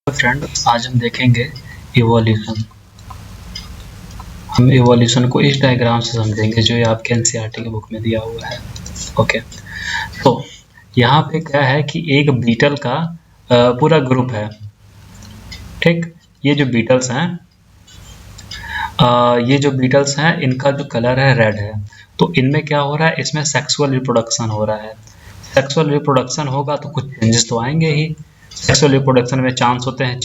Friends, आज हम देखेंगे इवोल्यूशन। हम इवोल्यूशन को इस डायग्राम से समझेंगे जो ये आपके एनसीईआरटी की बुक में दिया हुआ है। ओके, तो यहाँ पे क्या है कि एक बीटल का पूरा ग्रुप है। ठीक, ये जो बीटल्स हैं इनका जो कलर है रेड है। तो इनमें क्या हो रहा है, इसमें सेक्सुअल रिप्रोडक्शन हो रहा है। सेक्सुअल रिप्रोडक्शन होगा तो कुछ चेंजेस तो आएंगे ही। सेक्सुअल रिप्रोडक्शन में चांस होते हैं,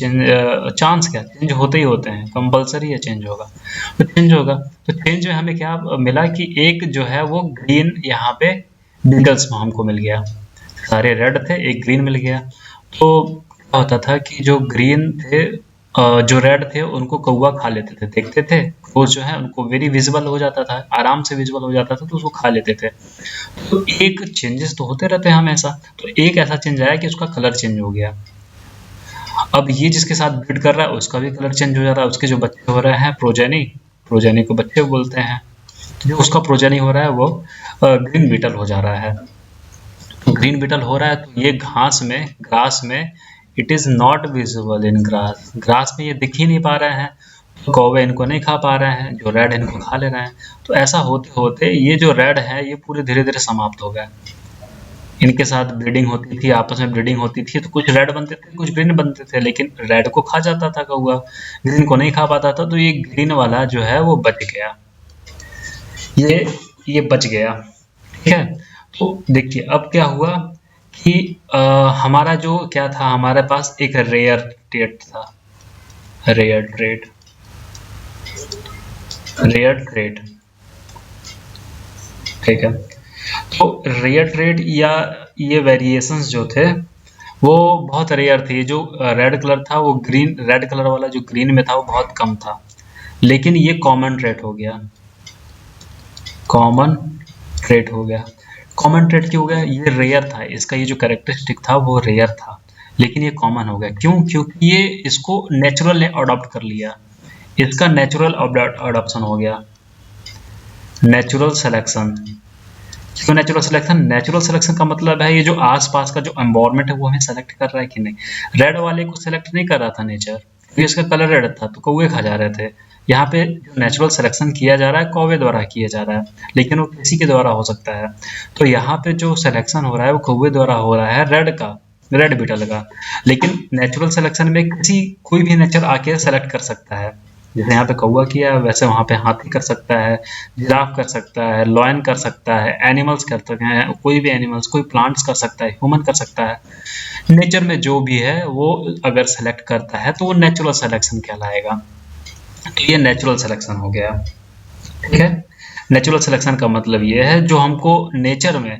चांस क्या, चेंज होते ही होते हैं, कंपलसरी है चेंज होगा। तो चेंज होगा, तो चेंज में हमें क्या मिला कि एक जो है वो ग्रीन यहाँ पे बीटल्स में हमको मिल गया। सारे रेड थे, एक ग्रीन मिल गया। तो क्या होता था कि जो ग्रीन थे, जो रेड थे उनको कौवा खा लेते थे, देखते थे वो जो है उनको वेरी विजिबल हो जाता था, आराम से विजिबल हो जाता था, तो उसको खा लेते थे। तो एक चेंजेस तो होते रहते हैं हमेशा, तो एक ऐसा चेंज आया कि उसका कलर चेंज हो गया। अब ये जिसके साथ ब्रीड कर रहा है उसका भी कलर चेंज हो जा रहा है, उसके जो बच्चे हो रहे हैं प्रोजेनी को बच्चे बोलते हैं। जो उसका प्रोजेनी हो रहा है वो ग्रीन बीटल हो जा रहा है। ग्रीन बीटल हो रहा है तो ये ग्रास में it is not visible in grass में ये दिख ही नहीं पा रहे हैं। तो कौवे इनको नहीं खा पा रहे हैं, जो रेड इनको खा ले रहे हैं। तो ऐसा होते होते ये जो रेड है ये पूरे धीरे धीरे समाप्त हो गए। इनके साथ ब्रीडिंग होती थी, आपस में ब्रीडिंग होती थी, तो कुछ रेड बनते थे, कुछ ग्रीन बनते थे, लेकिन रेड को खा जाता था कौवा, ग्रीन को नहीं खा पाता था। तो ये ग्रीन वाला जो है वो बच गया, ये बच गया। ठीक है, तो देखिए अब क्या हुआ कि हमारा जो क्या था, हमारे पास एक रेयर ट्रेड था, रेयर ट्रेड। ठीक है, तो रेयर ट्रेड या ये वेरिएशंस जो थे वो बहुत रेयर थे। जो रेड कलर था वो रेड कलर वाला जो ग्रीन में था वो बहुत कम था, लेकिन ये कॉमन ट्रेड हो गया। कॉमन ट्रेड क्यों हो गया? ये रेयर था, इसका ये जो कैरेक्टरिस्टिक था वो रेयर था, लेकिन ये कॉमन हो गया। क्यों? क्योंकि ये इसको नेचुरल ने अडॉप्ट कर लिया, इसका नेचुरल अडॉप्शन हो गया, नेचुरल सिलेक्शन। क्यों नेचुरल सिलेक्शन का मतलब है ये जो आसपास का जो एनवायरनमेंट है वो हमें सेलेक्ट कर रहा है कि नहीं। रेड वाले को सेलेक्ट नहीं कर रहा था नेचर, क्योंकि इसका कलर रेड था तो कौवे खा जा रहे थे। यहाँ पे जो नेचुरल सिलेक्शन किया जा रहा है कौवे द्वारा किया जा रहा है, लेकिन वो किसी के द्वारा हो सकता है। तो यहाँ पे जो सिलेक्शन हो रहा है वो कौवे द्वारा हो रहा है, रेड बीटल का। लेकिन नेचुरल सिलेक्शन में कोई भी नेचर आके सेलेक्ट कर सकता है। जैसे यहाँ पे कौवा किया वैसे वहाँ पे हाथी कर सकता है, जिराफ कर सकता है, लॉयन कर सकता है, एनिमल्स कर सकते हैं, कोई भी एनिमल्स, कोई प्लांट्स कर सकता है, ह्यूमन कर सकता है। नेचर में जो भी है वो अगर सेलेक्ट करता है तो वो नेचुरल सिलेक्शन कहलाएगा। तो ये नेचुरल सिलेक्शन हो गया। ठीक है, नेचुरल सिलेक्शन का मतलब ये है जो हमको नेचर ने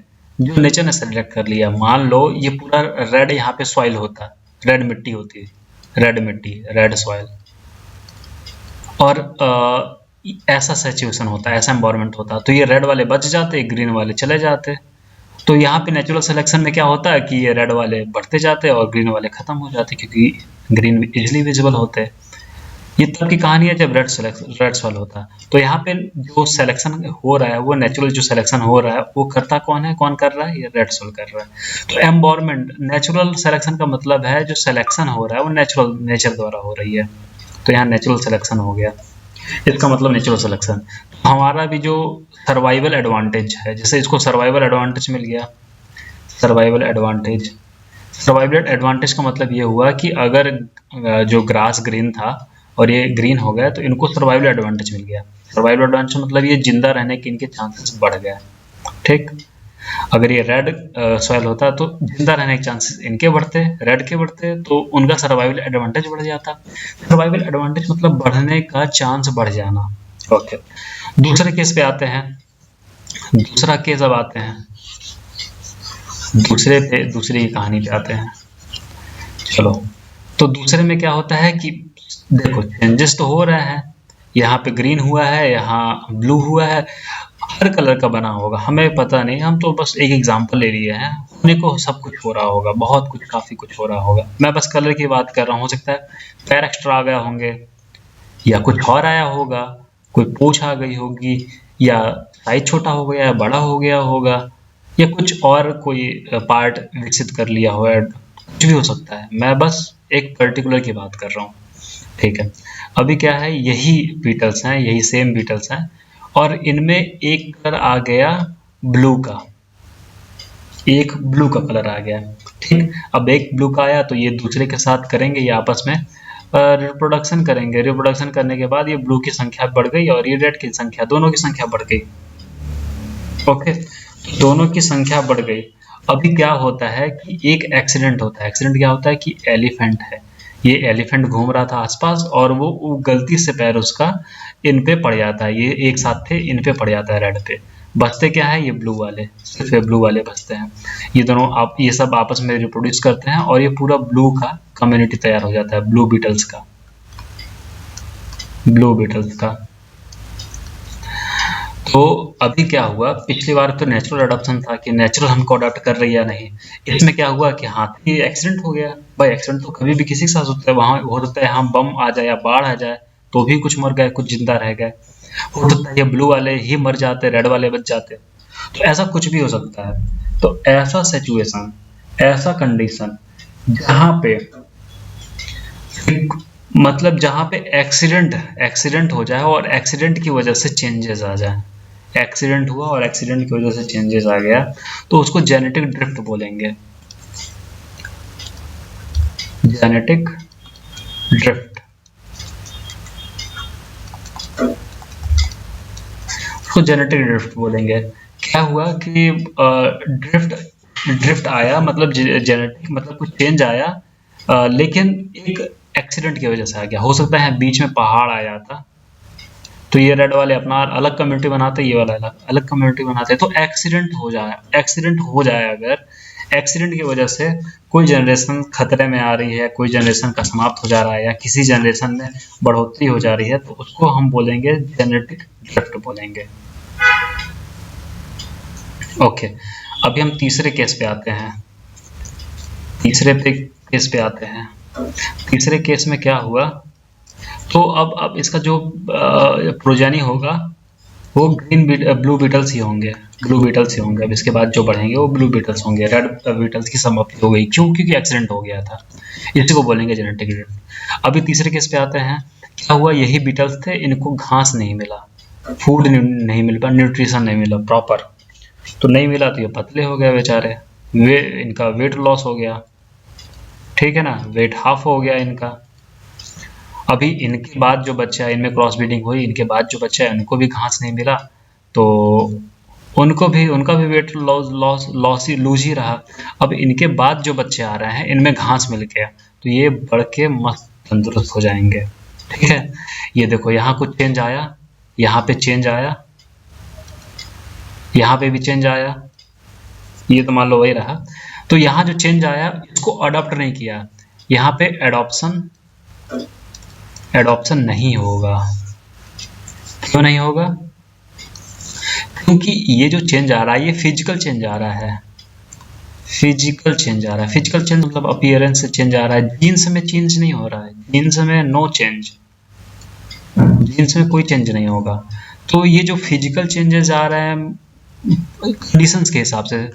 सेलेक्ट कर लिया। मान लो ये पूरा रेड यहाँ पे सॉइल होता, रेड मिट्टी होती, रेड सॉइल, और ऐसा सिचुएशन होता, ऐसा एनवायरनमेंट होता, तो ये रेड वाले बच जाते, ग्रीन वाले चले जाते। तो यहाँ पे नेचुरल सिलेक्शन में क्या होता है कि ये रेड वाले बढ़ते जाते और ग्रीन वाले खत्म हो जाते, क्योंकि ग्रीन इजिली विजिबल होते। ये तब की कहानी है जब रेड सॉइल होता। तो यहाँ पे जो सिलेक्शन हो रहा है वो नेचुरल जो सिलेक्शन हो रहा है वो करता कौन कर रहा है? ये रेड सॉइल कर रहा है। तो एनवायरनमेंट, नेचुरल सिलेक्शन का मतलब है जो सिलेक्शन हो रहा है वो नेचर द्वारा हो रही है। तो यहाँ नेचुरल सिलेक्शन हो गया, इसका मतलब नेचुरल सिलेक्शन। हमारा भी जो सर्वाइवल एडवांटेज है, जैसे इसको सर्वाइवल एडवांटेज मिल गया। सर्वाइवल एडवांटेज का मतलब ये हुआ कि अगर जो ग्रास ग्रीन था और ये ग्रीन हो गया तो इनको सर्वाइवल एडवांटेज मिल गया। सर्वाइवल एडवांटेज मतलब ये जिंदा रहने के इनके चांसेस बढ़ गए। ठीक, अगर ये रेड सॉइल होता तो जिंदा रहने के चांसेस इनके बढ़ते, रेड के बढ़ते, तो उनका सर्वाइवल एडवांटेज बढ़ जाता। सर्वाइवल एडवांटेज मतलब बढ़ने का चांस बढ़ जाना। ओके, दूसरे केस पे आते हैं। दूसरा केस अब आते हैं, दूसरी कहानी पे आते हैं। चलो, तो दूसरे में क्या होता है कि देखो चेंजेस तो हो रहे हैं, यहाँ पे ग्रीन हुआ है, यहाँ ब्लू हुआ है, हर कलर का बना होगा, हमें पता नहीं, हम तो बस एक एग्जांपल ले लिए हैं। होने को सब कुछ हो रहा होगा, बहुत कुछ, काफी कुछ हो रहा होगा। मैं बस कलर की बात कर रहा हूँ। हो सकता है पैर एक्स्ट्रा आ गए होंगे, या कुछ और आया होगा, कोई पूंछ आ गई होगी, या साइज छोटा हो गया, बड़ा हो गया होगा, या कुछ और कोई पार्ट विकसित कर लिया हो, कुछ भी हो सकता है। मैं बस एक पर्टिकुलर की बात कर रहा हूँ, ठीक है। अभी क्या है, यही बीटल्स हैं, यही सेम बीटल्स हैं, और इनमें एक कलर आ गया ब्लू का, एक ब्लू का कलर आ गया, ठीक। अब एक ब्लू का आया तो ये दूसरे के साथ करेंगे, ये आपस में रिप्रोडक्शन करेंगे। रिप्रोडक्शन करने के बाद ये ब्लू की संख्या बढ़ गई और ये रेड की संख्या, दोनों की संख्या बढ़ गई। ओके, दोनों की संख्या बढ़ गई। अभी क्या होता है कि एक एक्सीडेंट होता है। एक्सीडेंट क्या होता है कि एलिफेंट है, ये एलिफेंट घूम रहा था आसपास और वो गलती से पैर उसका इन पे पड़ जाता है, ये एक साथ थे, इन पे पड़ जाता है रेड पे। बचते क्या है, ये ब्लू वाले, सिर्फ ये ब्लू वाले बचते हैं। ये दोनों आप ये सब आपस में रिप्रोड्यूस करते हैं और ये पूरा ब्लू का कम्युनिटी तैयार हो जाता है, ब्लू बीटल्स का, ब्लू बीटल्स का। तो अभी क्या हुआ, पिछली बार तो नेचुरल अडॉप्शन था कि नेचुरल हमको अडॉप्ट कर रही है नहीं, इसमें क्या हुआ कि हाथी एक्सीडेंट हो गया। भाई एक्सीडेंट तो कभी भी किसी के साथ होता है, वहां हो सकता है हम बम आ जाए या बाढ़ आ जाए तो भी कुछ मर गए, कुछ जिंदा रह गए। हो सकता है ये ब्लू वाले ही मर जाते, रेड वाले बच जाते, तो ऐसा कुछ भी हो सकता है। तो ऐसा सिचुएशन, ऐसा कंडीशन जहां पे मतलब जहां पे एक्सीडेंट हो जाए और एक्सीडेंट की वजह से चेंजेस आ जाए, एक्सीडेंट हुआ और एक्सीडेंट की वजह से चेंजेस आ गया, तो उसको जेनेटिक ड्रिफ्ट बोलेंगे, जेनेटिक ड्रिफ्ट। उसको जेनेटिक ड्रिफ्ट बोलेंगे। क्या हुआ कि ड्रिफ्ट आया, मतलब जेनेटिक मतलब कुछ चेंज आया, लेकिन एक एक्सीडेंट की वजह से आ गया। हो सकता है बीच में पहाड़ आ जाता तो ये रेड वाले अपना अलग कम्युनिटी बनाते, ये वाला अलग अलग कम्युनिटी बनाते, तो एक्सीडेंट हो जाए अगर, एक्सीडेंट की वजह से कोई जनरेशन खतरे में आ रही है, कोई जनरेशन का समाप्त हो जा रहा है या किसी जनरेशन में बढ़ोतरी हो जा रही है, तो उसको हम बोलेंगे जेनेटिक ड्रिफ्ट बोलेंगे। ओके, अभी हम तीसरे केस पे आते हैं। तीसरे केस में क्या हुआ, तो अब इसका जो प्रोजेनी होगा वो ब्लू बीटल्स ही होंगे, अब इसके बाद जो बढ़ेंगे वो ब्लू बीटल्स होंगे। रेड बीटल्स की समाप्ति हो गई, क्यों? क्योंकि एक्सीडेंट हो गया था, इसी को बोलेंगे जेनेटिक ड्रिफ्ट। अभी तीसरे केस पे आते हैं। क्या हुआ, यही बीटल्स थे, इनको घास नहीं मिला, फूड नहीं मिल पाया, न्यूट्रिशन नहीं मिला प्रॉपर, तो नहीं मिला तो ये पतले हो गए बेचारे, इनका वेट लॉस हो गया, ठीक है ना, वेट हाफ हो गया इनका। अभी इनके बाद जो बच्चा है, इनमें क्रॉस ब्रीडिंग हुई, इनके बाद जो बच्चा है उनको भी घास नहीं मिला, तो उनका भी वेट लूज ही रहा। अब इनके बाद जो बच्चे आ रहे हैं इनमें घास मिल गया, तो ये बढ़ के मस्त तंदुरुस्त हो जाएंगे, ठीक है। ये देखो यहाँ कुछ चेंज आया, यहाँ पे चेंज आया, यहाँ पे भी चेंज आया, ये तो मान लो वही रहा। तो यहाँ जो चेंज आया इसको अडॉप्ट नहीं किया, यहाँ पे एडॉप्शन नहीं होगा। क्यों नहीं होगा? क्योंकि ये जो चेंज आ रहा है ये फिजिकल चेंज आ रहा है, फिजिकल चेंज मतलब अपीयरेंस से चेंज आ रहा है, जीन्स में चेंज नहीं हो रहा है, जीन्स में नो चेंज, जीन्स में कोई चेंज नहीं होगा। तो ये जो फिजिकल चेंजेस आ रहे हैं कंडीशंस के हिसाब से,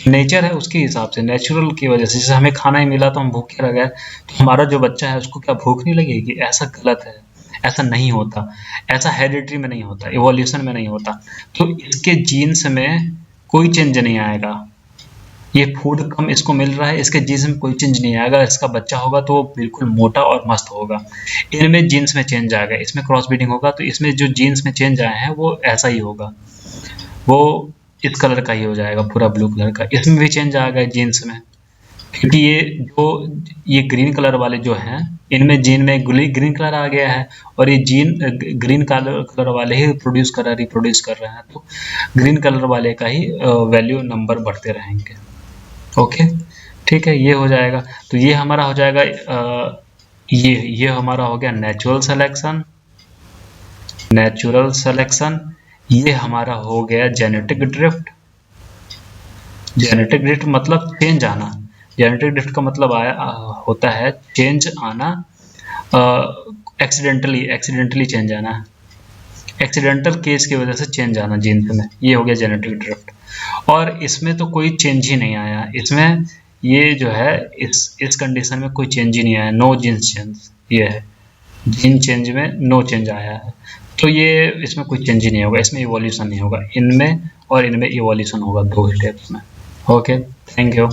नेचर है उसके हिसाब से, नेचुरल की वजह से, जैसे हमें खाना ही मिला तो हम भूखे रह गए, तो हमारा जो बच्चा है उसको क्या भूख नहीं लगेगी? ऐसा गलत है, ऐसा नहीं होता, ऐसा हेरिडिटरी में नहीं होता, इवोल्यूशन में नहीं होता। तो इसके जीन्स में कोई चेंज नहीं आएगा, ये फूड कम इसको मिल रहा है, इसके जीन्स में कोई चेंज नहीं आएगा, इसका बच्चा होगा तो वो बिल्कुल मोटा और मस्त होगा। इनमें जीन्स में चेंज आएगा, इसमें क्रॉस ब्रीडिंग होगा तो इसमें जो जीन्स में चेंज आए हैं वो ऐसा ही होगा, वो इस कलर का ही हो जाएगा, पूरा ब्लू कलर का। इसमें भी चेंज आ गया जीन्स में, क्योंकि ये ग्रीन कलर वाले जो हैं इनमें जीन में ग्रीन कलर आ गया है, और ये जीन ग्रीन कलर वाले ही रिप्रोड्यूस कर रहे हैं, तो ग्रीन कलर वाले का ही वैल्यू नंबर बढ़ते रहेंगे। ओके, ठीक है, ये हो जाएगा। तो ये हमारा हो जाएगा, ये हमारा हो गया नेचुरल सिलेक्शन। ये हमारा हो गया जेनेटिक ड्रिफ्ट। जेनेटिक ड्रिफ्ट मतलब चेंज आना, जेनेटिक ड्रिफ्ट का मतलब होता है चेंज आना, एक्सीडेंटली चेंज आना, एक्सीडेंटल केस की वजह से चेंज आना जीन्स में, ये हो गया जेनेटिक ड्रिफ्ट। और इसमें तो कोई चेंज ही नहीं आया, इसमें ये जो है इस कंडीशन में कोई चेंज ही नहीं आया, नो जीन चेंज, ये है जीन चेंज में नो चेंज आया है, तो ये इसमें कोई चेंज ही नहीं होगा, इसमें इवोल्यूशन नहीं होगा, इनमें और इनमें इवोल्यूशन होगा 2 स्टेप्स में। Okay, thank you.